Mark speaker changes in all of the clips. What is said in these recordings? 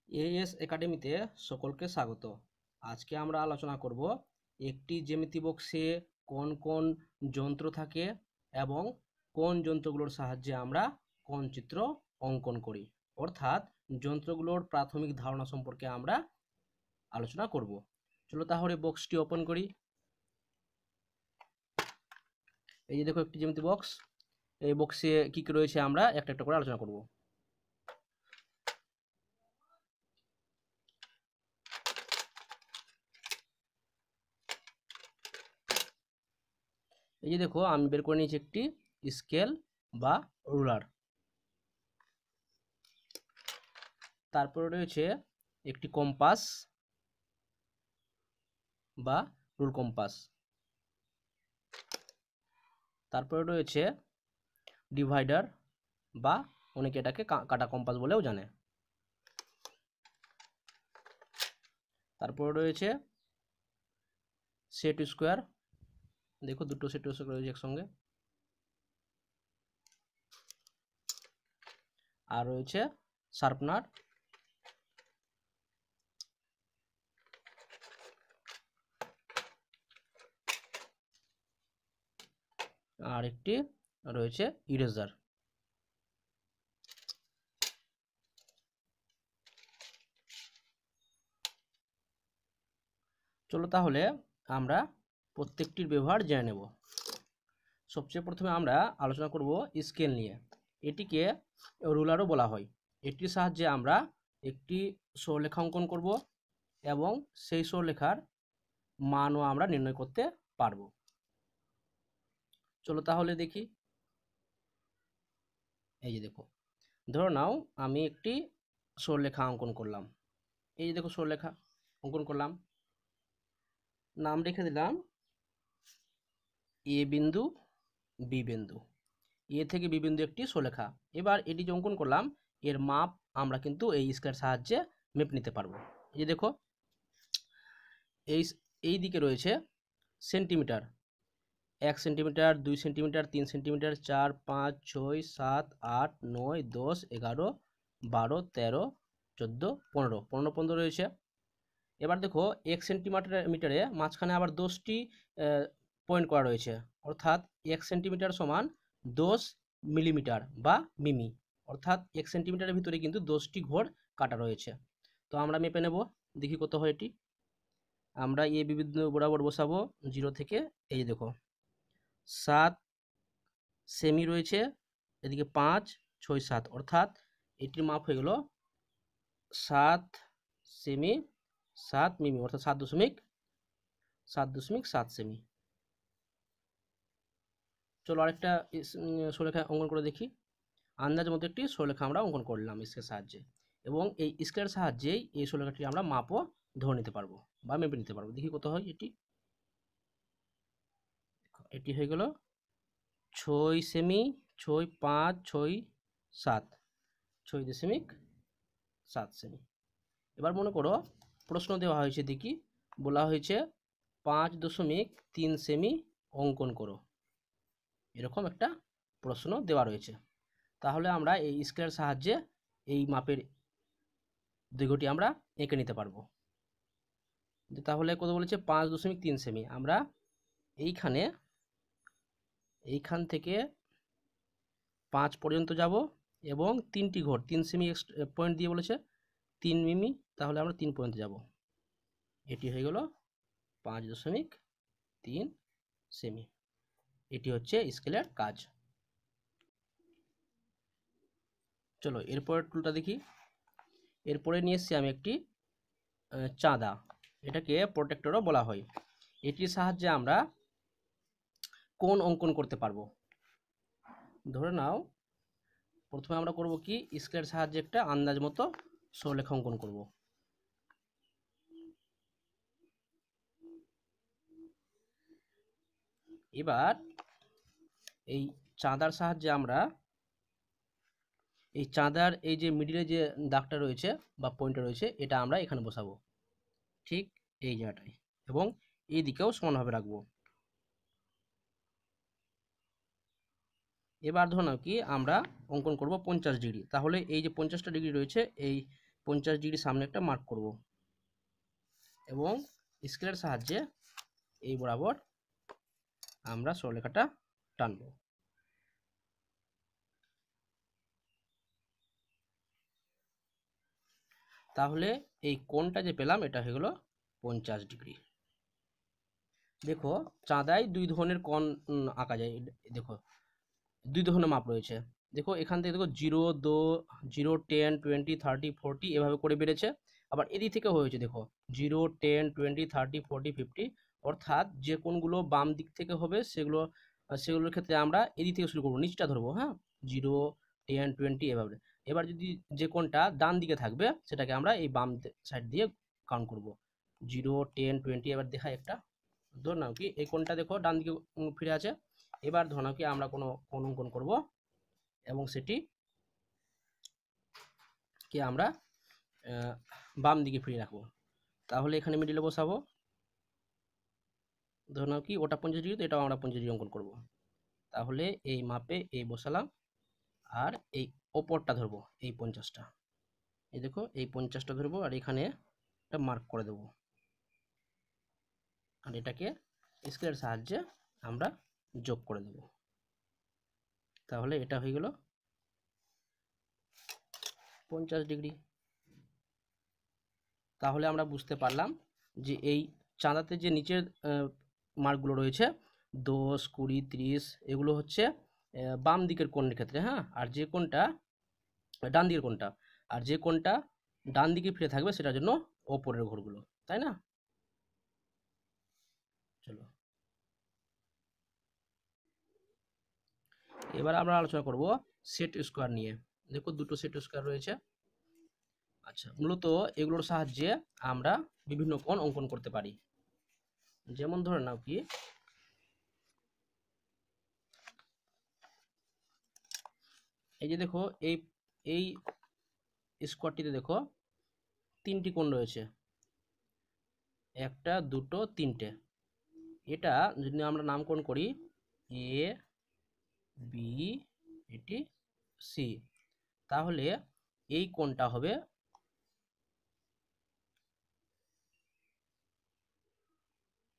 Speaker 1: As একাডেমিতে সকলকে স্বাগত। আজকে আমরা আলোচনা করব একটি জ্যামিতি বক্সে কোন কোন যন্ত্র থাকে এবং কোন যন্ত্রগুলোর সাহায্যে আমরা কোন চিত্র অঙ্কন করি, অর্থাৎ যন্ত্রগুলোর প্রাথমিক ধারণা সম্পর্কে আমরা আলোচনা করব। চলো তাহলে বক্সটি ওপেন করি। এই যে দেখো একটি জ্যামিতি বক্স। এই বক্সে কি কি রয়েছে আমরা একটা একটা করে আলোচনা করব। এই যে দেখো আমি বের করে নিয়েছি একটি স্কেল বা রুলার। তারপরে রয়েছে একটি কম্পাস বা রুল কম্পাস। তারপরে রয়েছে ডিভাইডার বা অনেকে এটাকে কাটা কম্পাস বলেও জানে। তারপরে রয়েছে সেট স্কোয়ার, দেখো দুটো সেট স্কোয়ার রয়েছে একসঙ্গে। আর রয়েছে শার্পনার, আর একটি রয়েছে ইরেজার। চলো তাহলে আমরা প্রত্যেকটির ব্যবহার জেনে নেব। সবচেয়ে প্রথমে আমরা আলোচনা করব স্কেল নিয়ে। এটিকে রুলারও বলা হয়। এটির সাহায্যে আমরা একটি সরলরেখা অঙ্কন করব এবং সেই সরলরেখার মানও আমরা নির্ণয় করতে পারব। চলো তাহলে দেখি। এই যে দেখো, ধরো নাও আমি একটি সরলরেখা অঙ্কন করলাম। এই যে দেখো সরলরেখা অঙ্কন করলাম, নাম রেখে দিলাম এ বিন্দু বি বিন্দু। এ থেকে বি বিন্দু একটি সরলরেখা। এবার এটি যে অঙ্কন করলাম এর মাপ আমরা কিন্তু এই স্কেলের সাহায্যে মেপে নিতে পারবো। এই যে দেখো এই দিকে রয়েছে সেন্টিমিটার, 1 সেন্টিমিটার, 2 সেন্টিমিটার, 3 সেন্টিমিটার, 4, 5, 6, 7, 8, 9, 10, 11, 12, 13, 14, 15, 15 রয়েছে। এবার দেখো 1 সেন্টিমিটারে মাঝখানে আবার 10টি পয়েন্ট করা রয়েছে, অর্থাৎ 1 সেন্টিমিটার সমান 10 মিলিমিটার বা মিমি, অর্থাৎ 1 সেন্টিমিটারের ভিতরে কিন্তু 10টি ঘর কাটা রয়েছে। তো আমরা মেপে নেব, দেখি কত হয় এটি। আমরা এ বি বিন্দু বরাবর বসাবো 0 থেকে। এই দেখো 7 সেমি রয়েছে, এদিকে 5, 6, 7, অর্থাৎ এটির মাপ হয়ে গেল 7 সেমি 7 মিমি, অর্থাৎ 7.7 সেমি। চলো আরেকটা সরলরেখা অঙ্কন করে দেখি। আন্দাজ মতো একটি সরলরেখা আমরা অঙ্কন করলাম স্কেলের সাহায্যে, এবং এই স্কেলের সাহায্যেই এই সরলরেখাটি আমরা মাপও ধরে নিতে পারবো বা মেপে নিতে পারবো। দেখি কত হয় এটি। এটি হয়ে গেল 6 সেমি 6, 5, 6, 7, 6.7 সেমি। এবার মনে করো প্রশ্ন দেওয়া হয়েছে, দেখি বলা হয়েছে 5.3 সেমি অঙ্কন করো, এরকম একটা প্রশ্ন দেওয়া রয়েছে। তাহলে আমরা এই স্কেলের সাহায্যে এই মাপের দৈর্ঘ্যটি আমরা এঁকে নিতে পারবো। তাহলে কত বলেছে 5.3 সেমি। আমরা এইখান থেকে 5 পর্যন্ত যাব এবং 3টি ঘর 3 সেমি পয়েন্ট দিয়ে বলেছে 3 মিমি, তাহলে আমরা 3 পর্যন্ত যাব। এটি হয়ে গেল 5.3 সেমি। এটি হচ্ছে স্কেলের কাজ। চলো এরপরের টুলটা দেখি। এরপরে নিয়ে এসেছি আমি একটি চাঁদা, এটাকে প্রোটেক্টরও বলা হয়। এটির সাহায্যে আমরা কোণ অঙ্কন করতে পারবো। ধরে নাও প্রথমে আমরা করব কি, স্কেলের সাহায্যে একটা আন্দাজ মতো সরলরেখা অঙ্কন করব। এবার এই চাঁদার সাহায্যে আমরা এই চাঁদার এই যে মিডিলে যে দাগটা রয়েছে বা পয়েন্টটা রয়েছে, এটা আমরা এখানে বসাবো ঠিক এই জায়গাটায়, এবং এই দিকেও সমানভাবে রাখবো। এবার ধরো নাও কি আমরা অঙ্কন করব 50 ডিগ্রি, তাহলে এই যে 50টা ডিগ্রি রয়েছে এই 50° সামনে একটা মার্ক করব এবং স্কেলের সাহায্যে এই বরাবর আমরা সরলরেখাটা টানব। তাহলে এই কোণটা যে পেলাম এটা হয়ে গেল 50°। দেখো চাঁদায় দুই ধরনের কোণ আঁকা যায়। দেখো দুই ধরনের মাপ রয়েছে। দেখো এখান থেকে দেখো 0, 0, 10, 20, 30, 40 এভাবে করে বেড়েছে। আবার এদিক থেকে হয়েছে দেখো 0, 10, 20, 30, 40, 50, অর্থাৎ যে কোণগুলো বাম দিক থেকে হবে সেগুলোর ক্ষেত্রে আমরা এদিক থেকে শুরু করবো, নিচটা ধরবো। হ্যাঁ, 0, 10, 20 এভাবে। এবার যদি যে কোণটা ডান দিকে থাকবে সেটাকে আমরা এই বাম সাইড দিয়ে কাউন্ট করব। 0, 10, 20 এবার দেখাই একটা। ধর নাও কি এই কোণটা দেখো ডান দিকে ফিরে আছে। এবার ধর নাও কি আমরা কোনো কোণ অঙ্কন করব এবং সেটি কি আমরা বাম দিকে ফিরিয়ে রাখবো। তাহলে এখানে মিডিলে বসাবো। ধর নাও কি ওটা 50°, তো এটাও আমরা 50° অঙ্কন করব। তাহলে এই মাপে এই বসালাম আর এই ওপরটা ধরবো এই 50টা। এই দেখো এই 50টা ধরবো আর এখানে একটা মার্ক করে দেবো আর এটাকে স্কেলের সাহায্যে আমরা যোগ করে দেব। তাহলে এটা হয়ে গেল 50°। তাহলে আমরা বুঝতে পারলাম যে এই চাঁদাতে যে নিচের মার্কগুলো রয়েছে 10, 20, 30 এগুলো হচ্ছে বাম দিকের কোণের ক্ষেত্রে। হ্যাঁ, আর যে কোণটা ডান দিকের কোণটা, আর যে কোণটা ডান দিকে ফিরে থাকবে সেটার জন্য ওপরের ঘরগুলো, তাই না? চলো এবার আমরা আলোচনা করব সেট স্কোয়ার নিয়ে। দেখো দুটো সেট স্কোয়ার রয়েছে। আচ্ছা, মূলত এগুলোর সাহায্যে আমরা বিভিন্ন কোণ অঙ্কন করতে পারি। যেমন ধরে নাও কি এই যে দেখো এই স্কোয়ারটিতে দেখো তিনটি কোণ রয়েছে, একটা, দুটো, তিনটে। এটা যদি আমরা নামকরণ করি এ, বি, এটি সি, তাহলে এই কোণটা হবে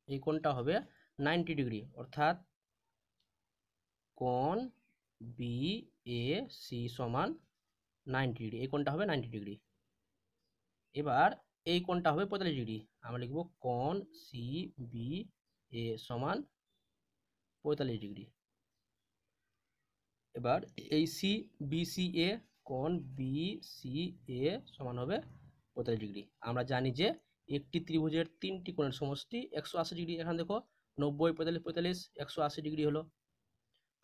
Speaker 1: এই কোণটা হবে 90°, অর্থাৎ কোণ বি এ সি সমান 90°। এই কোণটা হবে 90°। এবার এই কোণটা হবে 45°। আমরা লিখব কোণ সি বি এ সমান 45°। এবার এই সি বি সি এ কোণ বি সি এ সমান হবে 45°। আমরা জানি যে একটি ত্রিভুজের তিনটি কোণের সমষ্টি 180°। এখানে দেখো 90, 45, 45, 180° হলো।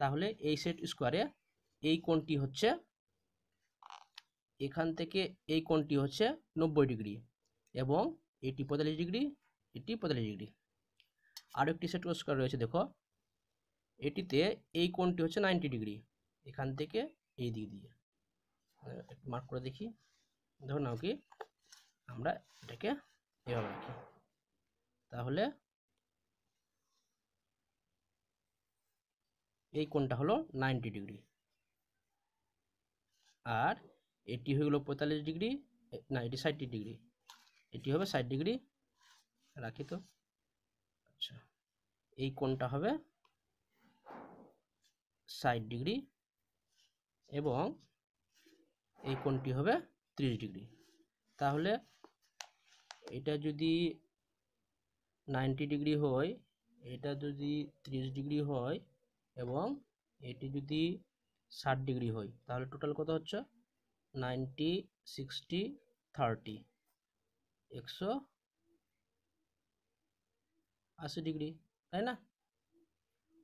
Speaker 1: তাহলে এই সেট স্কোয়ারে এই কোণটি হচ্ছে এখান থেকে এই কোণটি হচ্ছে 90° এবং এটি 45°, এটি 45°। আরও একটি সেট স্কোয়ার রয়েছে দেখো, এটিতে এই কোণটি হচ্ছে 90°, এখান থেকে এই দিক দিয়ে একটু মার্ক করে দেখি। ধরো নাও কি আমরা এটাকে এভাবে রাখি, তাহলে এই কোণটা হলো 90°। আর এটি হয়ে গেল 45°, না এটি 60°, এটি হবে 60°। রাখি তো। আচ্ছা, এই কোণটা হবে 60° এবং এই কোণটি হবে 30°। তাহলে এটা যদি 90° হয়, এটা যদি 30° হয় এবং এটি যদি 60° হয়, তাহলে টোটাল কত হচ্ছে 90, 60, 30, 180°, তাই না?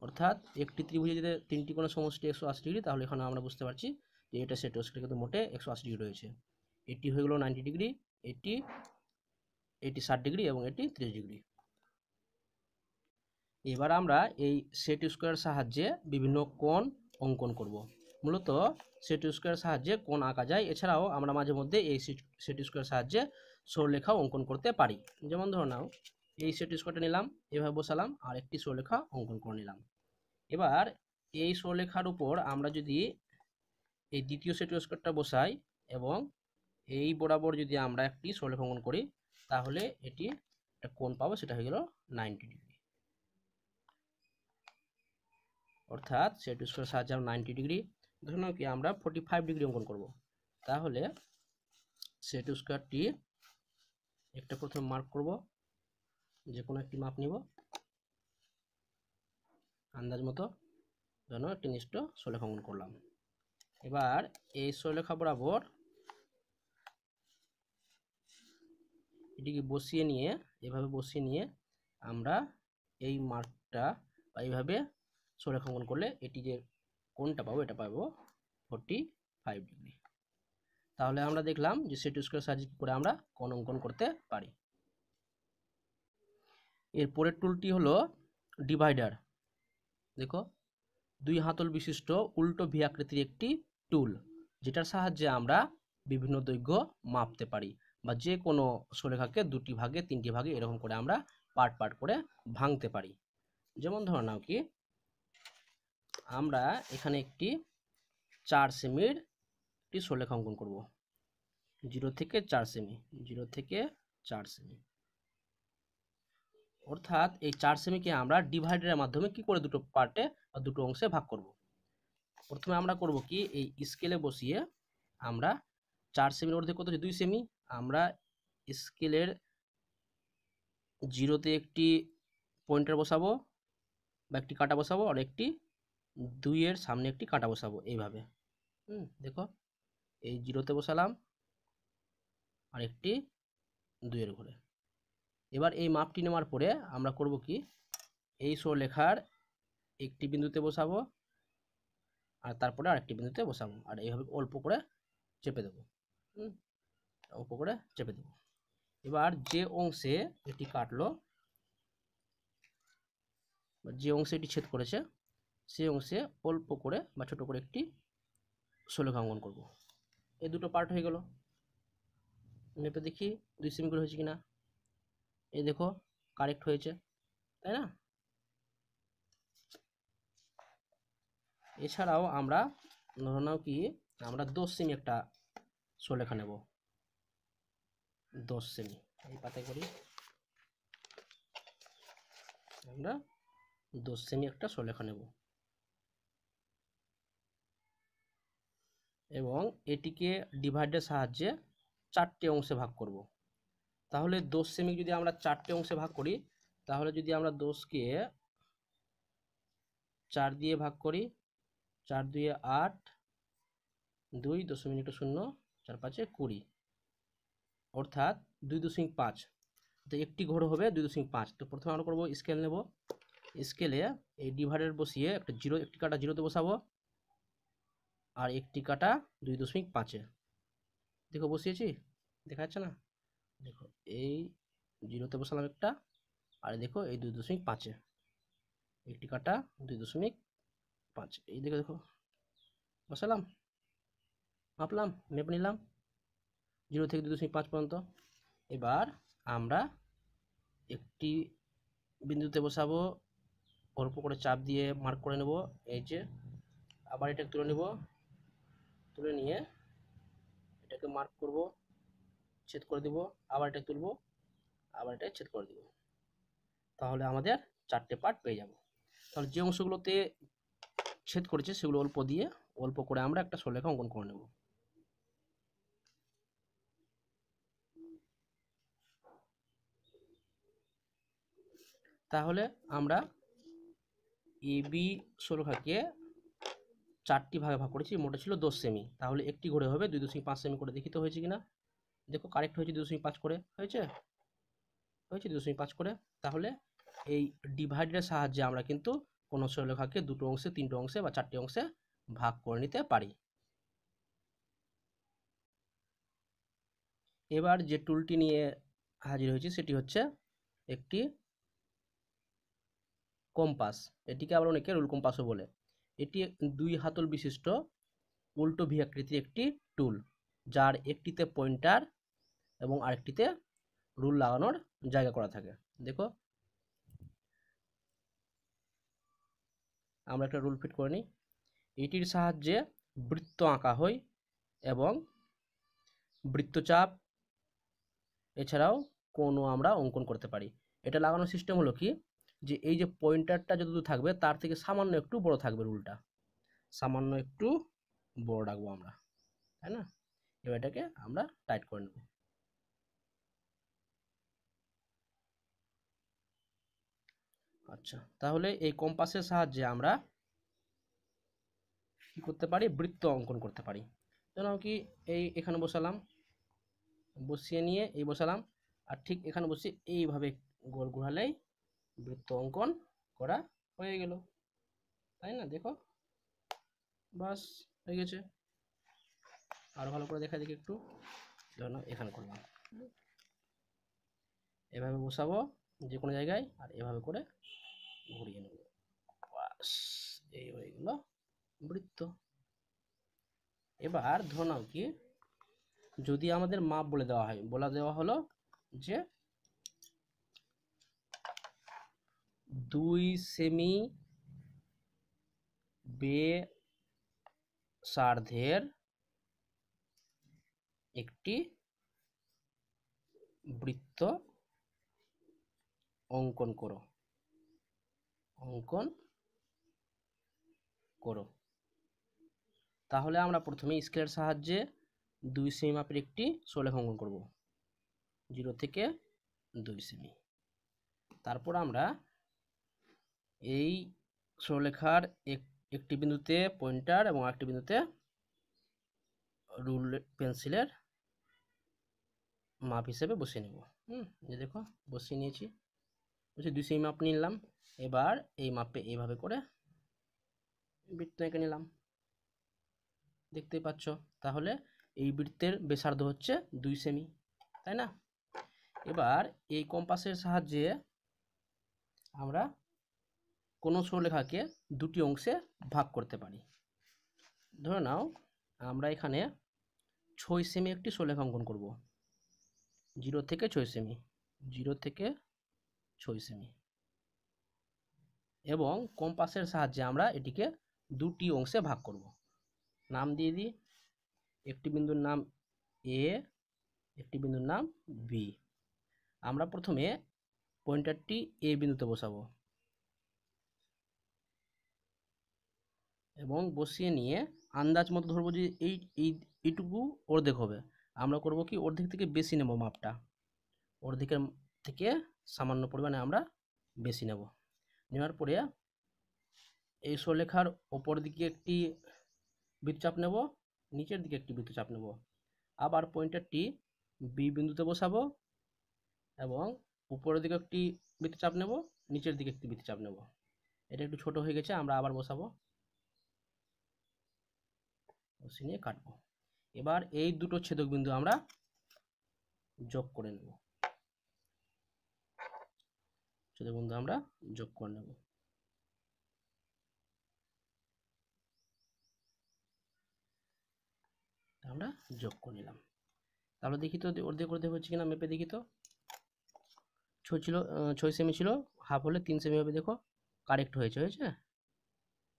Speaker 1: অর্থাৎ একটি ত্রিভুজে যদি তিনটি কোণের সমষ্টি 180°, তাহলে এখানে আমরা বুঝতে পারছি যে এটা সেট স্কোয়ার কিন্তু মোটে 180° রয়েছে। এটি হয়ে গেল 90°, এটি 60° এবং এটি 30°। এবার আমরা এই সেট স্কোয়ারের সাহায্যে বিভিন্ন কোণ অঙ্কন করব। মূলত সেট স্কোয়ারের সাহায্যে কোণ আঁকা যায়, এছাড়াও আমরা মাঝে মধ্যে এই সেট স্কোয়ারের সাহায্যে সরলরেখাও অঙ্কন করতে পারি। যেমন ধরো নাও এই সেট স্কোয়ারটা নিলাম, এভাবে বসালাম আর একটি সরলরেখা অঙ্কন করে নিলাম। এবার এই সরলরেখার উপর আমরা যদি এই দ্বিতীয় সেট স্কোয়ারটা বসাই এবং এই বরাবর যদি আমরা একটি সরলরেখা অঙ্কন করি তাহলে এটি একটা কোণ পাবো, সেটা হয়ে গেল 90 ডিগ্রি। অর্থাৎ সেট স্কোয়ার সাহায্যে আমরা 90 ডিগ্রি, ধরুন কি আমরা 45 ডিগ্রি অঙ্কন করব, তাহলে সেট স্কোয়ারটি একটা প্রথমে মার্ক করব, যে কোনো একটি মাপ নিব আন্দাজ মতো, যেন একটি নিষ্ঠ সরলরেখা অঙ্কন করলাম। এবার এই সরলরেখা বরাবর এটিকে বসিয়ে নিয়ে, এভাবে বসিয়ে নিয়ে আমরা এই মার্কটা বা এইভাবে সরলরেখা অঙ্কন করলে এটি যে কোণটা পাবো, এটা পাবো 45 ডিগ্রি। তাহলে আমরা দেখলাম যে সেট স্কোয়ার সাহায্যে কি করে আমরা কোণ অঙ্কন করতে পারি। এর পরের টুলটি হলো ডিভাইডার। দেখো, 2 হাতল বিশিষ্ট উল্টো ভি আকৃতির একটি টুল, যেটার সাহায্যে আমরা বিভিন্ন দৈর্ঘ্য মাপতে পারি, বা যে কোনো সরলরেখাকে 2টি ভাগে 3টি ভাগে এরকম করে আমরা পার্ট পার্ট করে ভাঙতে পারি। যেমন ধরে নাও কি আমরা এখানে একটি 4 সেমির একটি সরলরেখা অঙ্কন করব, 0 থেকে 4 সেমি, 0 থেকে 4 সেমি। অর্থাৎ এই 4 সেমিকে আমরা ডিভাইডারের মাধ্যমে কি করে দুটো পার্টে বা দুটো অংশে ভাগ করব। প্রথমে আমরা করব কি, এই স্কেলে বসিয়ে আমরা 4 সেমির অর্ধেক কত হচ্ছে 2 সেমি, আমরা স্কেলের 0তে একটি পয়েন্টার বসাবো বা একটি কাঁটা বসাবো, আর একটি 2 এর সামনে একটি কাঁটা বসাবো এইভাবে। দেখো, এই 0তে বসালাম আর একটি 2 এর ঘরে। এবার এই মাপটি নেওয়ার পরে আমরা করব কি, এই সরলরেখার একটি বিন্দুতে বসাবো আর তারপরে আরেকটি বিন্দুতে বসাবো, আর এইভাবে অল্প করে চেপে দেবো, অল্প করে চেপে দেবো। এবার যে অংশে এটি কাটলো, যে অংশে এটি ছেদ করেছে, সেই অংশে অল্প করে বা ছোট করে একটি সরলরেখা অঙ্কন করব। এই দুটো পার্ট হয়ে গেল। মেপে দেখি 2 সেমি করে হয়েছে কিনা। এই দেখো, কারেক্ট হয়েছে, তাই না? এছাড়াও আমরা ধরে নাও কি আমরা 10 সেমি একটা সরলরেখা নেব, 10 সেমি। এই পাতায় করি, আমরা 10 সেমি একটা সরলরেখা নেব এবং এটিকে ডিভাইডের সাহায্যে 4টে অংশে ভাগ করব। তাহলে 10 সেমি যদি আমরা 4টে অংশে ভাগ করি, তাহলে যদি আমরা 10কে 4 দিয়ে ভাগ করি, 4 2 8, 2.0 4 5 20, অর্থাৎ 2.5। তো একটি ঘর হবে 2.5। তো প্রথমে আমরা করবো স্কেল নেব, স্কেলে এই ডিভাইডার বসিয়ে একটা 0, একটি কাটা 0তে বসাবো আর একটি কাটা 2.5-এ। দেখো বসিয়েছি, দেখা যাচ্ছে না? দেখো, এই 0তে বসালাম একটা, আর দেখো এই 2.5-এ একটি কাটা 2.5। এই দেখো, দেখো বসালাম, মাপলাম, মেপে নিলাম 0 থেকে 2.5 পর্যন্ত। এবার আমরা একটি বিন্দুতে বসাবো, অল্প করে চাপ দিয়ে মার্ক করে নেব, এই যে। আবার এটা তুলে নেব, তুলে নিয়ে এটাকে মার্ক করব, ছেদ করে দেব, আবার এটা তুলব, আবার এটা ছেদ করে দেব। তাহলে আমাদের 4টে পার্ট পেয়ে যাব। তাহলে যে অংশগুলোতে ছেদ করেছে সেগুলো অল্প দিয়ে অল্প করে আমরা একটা সরলরেখা অঙ্কন করে নেব। তাহলে আমরা এবি সরলরেখাকে 4টি ভাগে ভাগ করেছি, মোটে ছিল 10 সেমি। তাহলে একটি ঘরে হবে 2.5 সেমি করে। দেখিতে হয়েছে কিনা? দেখো, কারেক্ট হয়েছে, 2.5 করে হয়েছে, 2.5 করে। তাহলে এই ডিভাইডের সাহায্যে আমরা কিন্তু কোনো সরলরেখাকে 2টো অংশে, 3টে অংশে বা 4টে অংশে ভাগ করে নিতে পারি। এবার যে টুলটি নিয়ে হাজির হয়েছি সেটি হচ্ছে একটি কম্পাস। এটিকে আবার অনেকে রুল কম্পাসও বলে। এটি 2 হাতল বিশিষ্ট উল্টো ভি আকৃতির একটি টুল, যার একটিতে পয়েন্টার এবং আরেকটিতে রুল লাগানোর জায়গা করা থাকে। দেখো, আমরা একটা রুল ফিট করে নিই। এটির সাহায্যে বৃত্ত আঁকা হয় এবং বৃত্তচাপ এছাড়াও কোণও আমরা অঙ্কন করতে পারি। এটা লাগানোর সিস্টেম হলো কি, যে এই যে পয়েন্টারটা যতদূর থাকবে তার থেকে সামান্য একটু বড় থাকবে রুলটা, সামান্য একটু বড় রাখবো আমরা, তাই না? এবার এটাকে আমরা টাইট করে নেব। আচ্ছা, তাহলে এই কম্পাসের সাহায্যে আমরা কি করতে পারি, বৃত্ত অঙ্কন করতে পারি। যেমন কি এই এখানে বসালাম, বসিয়ে নিয়ে এই বসালাম, আর ঠিক এখানে বসিয়ে এইভাবে গোল ঘোরালেই বৃত্ত অঙ্কন করা হয়ে গেল, তাই না? দেখো, বাস হয়ে গেছে। আরো ভালো করে দেখা দেখি একটু, ধরো এখানে করলাম, এভাবে বসাবো যে কোনো জায়গায়, আর এভাবে করে ঘুরিয়ে নেব, বাস এই হয়ে গেল বৃত্ত। এবার ধরে নাও কি, যদি আমাদের মাপ বলে দেওয়া হলো যে 2 সেমি ব্যাসার্ধের একটি বৃত্ত অঙ্কন করো, তাহলে আমরা প্রথমে স্কেলের সাহায্যে 2 সেমি মাপের একটি সরলরেখা অঙ্কন করব, 0 থেকে 2 সেমি। তারপর আমরা এই সরলরেখার একটি বিন্দুতে পয়েন্টার এবং আরেকটি বিন্দুতে রুল পেন্সিলের মাপ হিসেবে বসিয়ে নেব। যে দেখো বসিয়ে নিয়েছি, বসে 2 সেমি মাপ নিলাম। এবার এই মাপে এইভাবে করে বৃত্ত এঁকে নিলাম, দেখতেই পাচ্ছ। তাহলে এই বৃত্তের ব্যাসার্ধ হচ্ছে 2 সেমি, তাই না? এবার এই কম্পাসের সাহায্যে আমরা কোনো সরলরেখাকে দুটি অংশে ভাগ করতে পারি। ধরে নাও আমরা এখানে 6 সেমি একটি সরলরেখা অঙ্কন করব, 0 থেকে 6 সেমি, 0 থেকে 6 সেমি, এবং কম্পাসের সাহায্যে আমরা এটিকে দুটি অংশে ভাগ করব। নাম দিয়ে দিই, একটি বিন্দুর নাম এ, একটি বিন্দুর নাম বি। আমরা প্রথমে পয়েন্টারটি এ বিন্দুতে বসাবো এবং বসিয়ে নিয়ে আন্দাজ মতো ধরবো যে এইটুকু অর্ধেক হবে। আমরা করব কি, অর্ধেক থেকে বেশি নেব মাপটা, অর্ধেকের থেকে সামান্য পরিমাণে আমরা বেশি নেব। নেওয়ার পরে এই সরলরেখার ওপর দিকে একটি বৃত্তচাপ নেব, নিচের দিকে একটি বৃত্তচাপ নেব। আবার পয়েন্টারটি বি বিন্দুতে বসাবো এবং উপরের দিকে একটি বৃত্তচাপ নেব, নিচের দিকে একটি বৃত্তচাপ নেব। এটা একটু ছোট হয়ে গেছে, আমরা আবার বসাবো, বসিয়ে নিয়ে কাটবো। এবার এই দুটো ছেদক বিন্দু আমরা যোগ করে নেব, ছেদক বিন্দু আমরা যোগ করে নেব। আমরা যোগ করে নিলাম। তাহলে দেখি তো অর্ধেক অর্ধেক হচ্ছে কিনা, মেপে দেখি তো। 6 সেমি ছিল, হাফ হলে 3 সেমি হবে। দেখো কারেক্ট হয়েছে,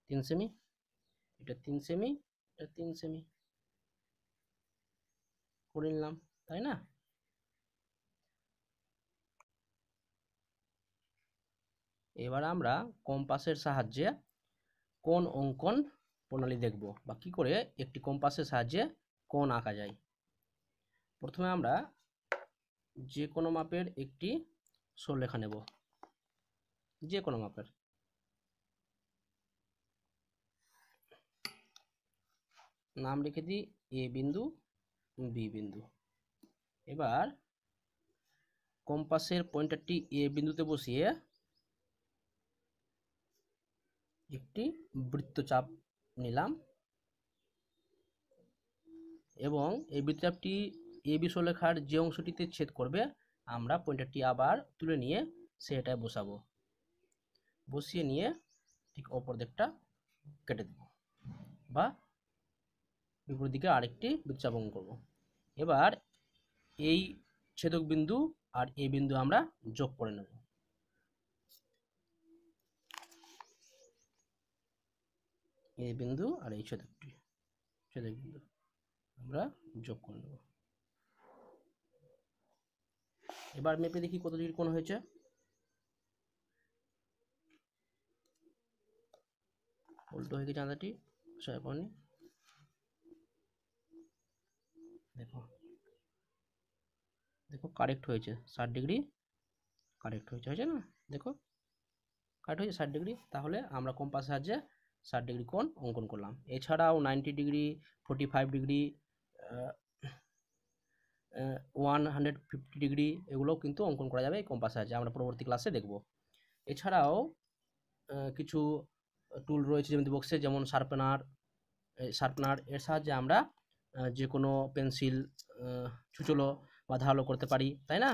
Speaker 1: 3 সেমি, এটা 3 সেমি, এটা 3 সেমি করে নিলাম, তাই না? এবার আমরা কম্পাসের সাহায্যে কোণ অঙ্কন প্রণালী দেখব, বা কি করে একটি কম্পাসের সাহায্যে কোণ আঁকা যায়। প্রথমে আমরা যে কোনো মাপের একটি সরলরেখা নেব, যে কোনো মাপের। নাম রেখে দিই এ বিন্দু, বি বিন্দু। এবার কম্পাসের পয়েন্টারটি এ বিন্দুতে বসিয়ে একটি বৃত্তচাপ নিলাম এবং এই বৃত্তচাপটি এ বি সরলরেখার যে অংশটিতে ছেদ করবে আমরা পয়েন্টারটি আবার তুলে নিয়ে সেটায় বসাবো, বসিয়ে নিয়ে ঠিক অপর দিকটা কেটে দেব বা বিপরীত দিকে আরেকটি বৃত্তচাপ অঙ্কন করব। এবার এই ছেদক বিন্দু আর এ বিন্দু আমরা যোগ করে নেব, এই বিন্দু আর এই ছেদক বিন্দু আমরা যোগ করে নেব। এবার মেপে দেখি কত ডিগ্রি কোণ হয়েছে। উল্টো হয়ে গেছে চাঁদাটি, পানি দেখো, দেখো কারেক্ট হয়েছে 60 ডিগ্রি কারেক্ট হয়েছে, হয়েছে না? দেখো কারেক্ট হয়েছে 60 ডিগ্রি। তাহলে আমরা কম্পাসের সাহায্যে 60 ডিগ্রি কোণ অঙ্কন করলাম। এছাড়াও 90 ডিগ্রি, 45 ডিগ্রি, 150 ডিগ্রি এগুলোও কিন্তু অঙ্কন করা যাবে এই কম্পাসের সাহায্যে, আমরা পরবর্তী ক্লাসে দেখব। এছাড়াও কিছু টুল রয়েছে জ্যামিতি বক্সে, যেমন শার্পনার এর সাহায্যে আমরা যে কোনো পেন্সিল ছুচলো বা ধারালো করতে পারি, তাই না?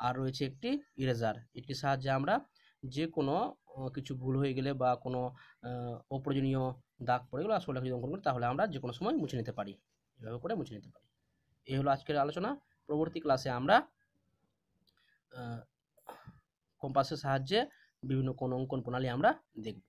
Speaker 1: আর রয়েছে একটি ইরেজার, এটির সাহায্যে আমরা যে কোনো কিছু ভুল হয়ে গেলে বা কোনো অপ্রয়োজনীয় দাগ পড়ে গেলে আসলে যদি অঙ্কন করি তাহলে আমরা যে কোনো সময় মুছে নিতে পারি, এভাবে করে মুছে নিতে পারি। এই হলো আজকের আলোচনা। পরবর্তী ক্লাসে আমরা কম্পাসের সাহায্যে বিভিন্ন কোণ অঙ্কন প্রণালী আমরা দেখব।